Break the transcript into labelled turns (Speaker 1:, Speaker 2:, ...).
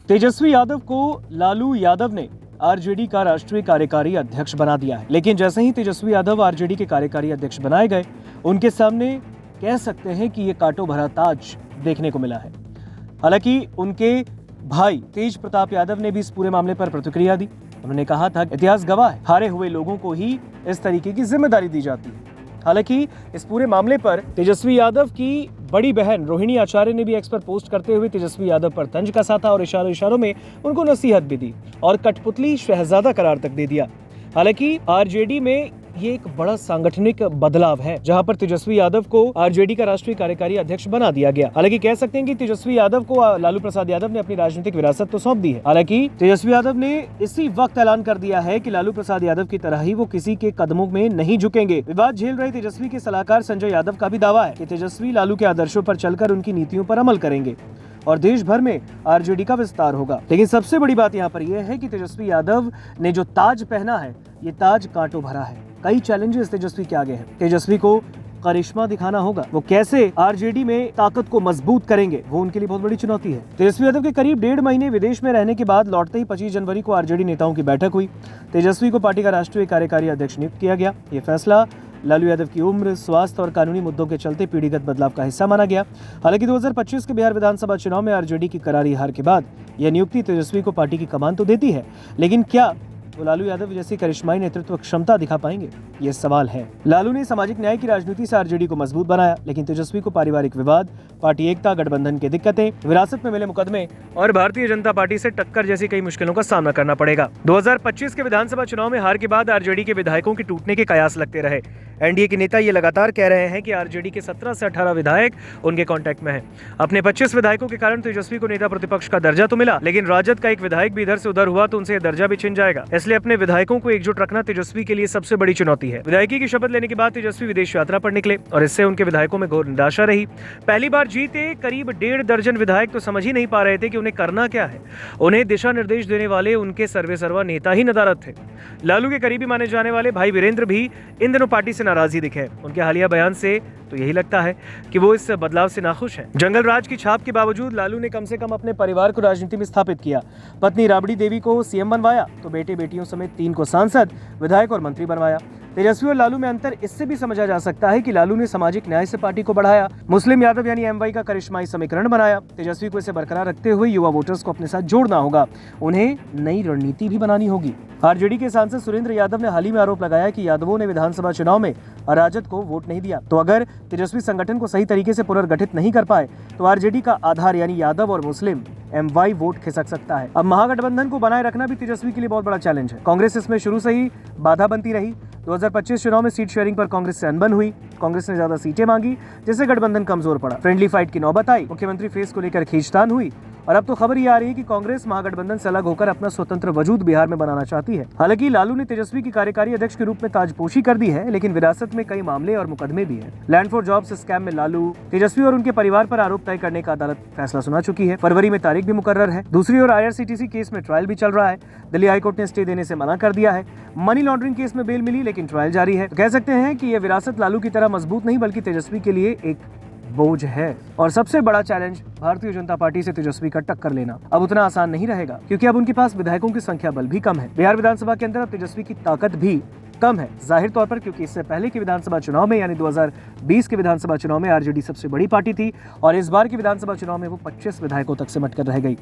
Speaker 1: तेजस्वी यादव को लालू यादव ने आरजेडी का राष्ट्रीय कार्यकारी अध्यक्ष बना दिया है। लेकिन जैसे ही तेजस्वी यादव आरजेडी के कार्यकारी अध्यक्ष बनाए गए, उनके सामने कह सकते हैं कि ये कांटों भरा ताज देखने को मिला है। हालांकि उनके भाई तेज प्रताप यादव ने भी इस पूरे मामले पर प्रतिक्रिया दी। उन्होंने कहा था, इतिहास गवाह है, हारे हुए लोगों को ही इस तरीके की जिम्मेदारी दी जाती है। हालांकि इस पूरे मामले पर तेजस्वी यादव की बड़ी बहन रोहिणी आचार्य ने भी एक्स पर पोस्ट करते हुए तेजस्वी यादव पर तंज कसा था और इशारों में उनको नसीहत भी दी और कठपुतली शहजादा करार तक दे दिया। हालांकि आरजेडी में ये एक बड़ा सांगठनिक बदलाव है, जहां पर तेजस्वी यादव को आरजेडी का राष्ट्रीय कार्यकारी अध्यक्ष बना दिया गया। हालांकि कह सकते हैं कि तेजस्वी यादव को लालू प्रसाद यादव ने अपनी राजनीतिक विरासत तो सौंप दी है। हालांकि तेजस्वी यादव ने इसी वक्त ऐलान कर दिया है कि लालू प्रसाद यादव की तरह ही वो किसी के कदमों में नहीं झुकेंगे। विवाद झेल रहे तेजस्वी के सलाहकार संजय यादव का भी दावा है कि तेजस्वी लालू के आदर्शों पर चलकर उनकी नीतियों पर अमल करेंगे और देश भर में आरजेडी का विस्तार होगा। लेकिन सबसे बड़ी बात यहाँ पर यह है कि तेजस्वी यादव ने जो ताज पहना है, ये ताज कांटों भरा है। कई चैलेंजेस तेजस्वी के आगे हैं। तेजस्वी को करिश्मा दिखाना होगा। वो कैसे आरजेडी में ताकत को मजबूत करेंगे, वो उनके लिए बहुत बड़ी चुनौती है। तेजस्वी यादव के करीब 1.5 महीने विदेश में रहने के बाद लौटते ही 25 जनवरी को आरजेडी नेताओं की बैठक हुई। तेजस्वी को पार्टी का राष्ट्रीय कार्यकारी अध्यक्ष नियुक्त किया गया। ये फैसला लालू यादव की उम्र, स्वास्थ्य और कानूनी मुद्दों के चलते पीढ़ीगत बदलाव का हिस्सा माना गया। हालांकि 2025 के बिहार विधानसभा चुनाव में आरजेडी की करारी हार के बाद यह नियुक्ति तेजस्वी को पार्टी की कमान तो देती है, लेकिन क्या वो लालू यादव जैसी करिश्माई नेतृत्व क्षमता दिखा पाएंगे, ये सवाल है। लालू ने सामाजिक न्याय की राजनीति से आरजेडी को मजबूत बनाया, लेकिन तेजस्वी को पारिवारिक विवाद, पार्टी एकता, गठबंधन की दिक्कतें, विरासत में मिले मुकदमे और भारतीय जनता पार्टी से टक्कर जैसी कई मुश्किलों का सामना करना पड़ेगा। 2025 के विधानसभा चुनाव में हार के बाद आरजेडी के विधायकों के टूटने के कयास लगते रहे। एनडीए के नेता ये लगातार कह रहे हैं कि आरजेडी के 17 से 18 विधायक उनके कांटेक्ट में हैं। अपने 25 विधायकों के कारण तेजस्वी को नेता प्रतिपक्ष का दर्जा तो मिला, लेकिन राजद का एक विधायक भी इधर से उधर हुआ तो उनसे दर्जा भी छिन जाएगा। इसलिए अपने विधायकों को एकजुट रखना तेजस्वी के लिए सबसे बड़ी चुनौती है। विधायकी की शपथ लेने के बाद तेजस्वी विदेश यात्रा पर निकले और इससे उनके विधायकों में घोर निराशा रही। पहली बार जीते करीब 1.5 दर्जन विधायक तो समझ ही नहीं पा रहे थे कि उन्हें करना क्या है। उन्हें दिशा निर्देश देने वाले उनके सर्वेसर्वा नेता ही नदारद थे। लालू के करीबी माने जाने वाले भाई वीरेंद्र भी इन दिनों पार्टी से नाराज ही दिखे। उनके हालिया बयान से तो यही लगता है कि वो इस बदलाव से नाखुश हैं। जंगल राज की छाप के बावजूद लालू ने कम से कम अपने परिवार को राजनीति में स्थापित किया। पत्नी राबड़ी देवी को सीएम बनवाया तो बेटे बेटियों समेत 3 को सांसद, विधायक और मंत्री बनवाया। तेजस्वी और लालू में अंतर इससे भी समझा जा सकता है कि लालू ने सामाजिक न्याय से पार्टी को बढ़ाया, मुस्लिम यादव यानी एमवाई का करिश्माई समीकरण बनाया। तेजस्वी को इसे बरकरार रखते हुए युवा वोटर्स को अपने साथ जोड़ना होगा। उन्हें नई रणनीति भी बनानी होगी। आरजेडी के सांसद सुरेंद्र यादव ने हाल ही में आरोप लगाया कि यादवों ने विधानसभा चुनाव में राजद को वोट नहीं दिया। तो अगर तेजस्वी संगठन को सही तरीके से पुनर्गठित नहीं कर पाए तो आरजेडी का आधार यानी यादव और मुस्लिम एमवाई वोट खिसक सकता है। अब महागठबंधन को बनाए रखना भी तेजस्वी के लिए बहुत बड़ा चैलेंज है। कांग्रेस इसमें शुरू से ही बाधा बनती रही। 2025 चुनाव में सीट शेयरिंग पर कांग्रेस से अनबन हुई। कांग्रेस ने ज्यादा सीटें मांगी, जिससे गठबंधन कमजोर पड़ा। फ्रेंडली फाइट की नौबत आई, मुख्यमंत्री फेस को लेकर खींचतान हुई और अब तो खबर ये आ रही है कि कांग्रेस महागठबंधन से अलग होकर अपना स्वतंत्र वजूद बिहार में बनाना चाहती है। हालांकि लालू ने तेजस्वी की कार्यकारी अध्यक्ष के रूप में ताजपोशी कर दी है, लेकिन विरासत में कई मामले और मुकदमे भी हैं। लैंड फॉर जॉब्स स्कैम में लालू, तेजस्वी और उनके परिवार पर आरोप तय करने का अदालत फैसला सुना चुकी है। फरवरी में तारीख भी मुकर्रर है। दूसरी ओर IRCTC केस में ट्रायल भी चल रहा है। दिल्ली हाईकोर्ट ने स्टे देने से मना कर दिया है। मनी लॉन्ड्रिंग केस में बेल मिली, लेकिन ट्रायल जारी है। तो कह सकते हैं कि यह विरासत लालू की तरह मजबूत नहीं बल्कि तेजस्वी के लिए एक बोझ है। और सबसे बड़ा चैलेंज भारतीय जनता पार्टी से तेजस्वी का टक्कर लेना अब उतना आसान नहीं रहेगा, क्योंकि अब उनके पास विधायकों की संख्या बल भी कम है। बिहार विधानसभा के अंदर अब तेजस्वी की ताकत भी कम है, जाहिर तौर पर, क्योंकि इससे पहले के विधानसभा चुनाव में यानी 2020 के विधानसभा चुनाव में आरजेडी सबसे बड़ी पार्टी थी और इस बार के विधानसभा चुनाव में वो 25 विधायकों तक सिमट कर रह गई।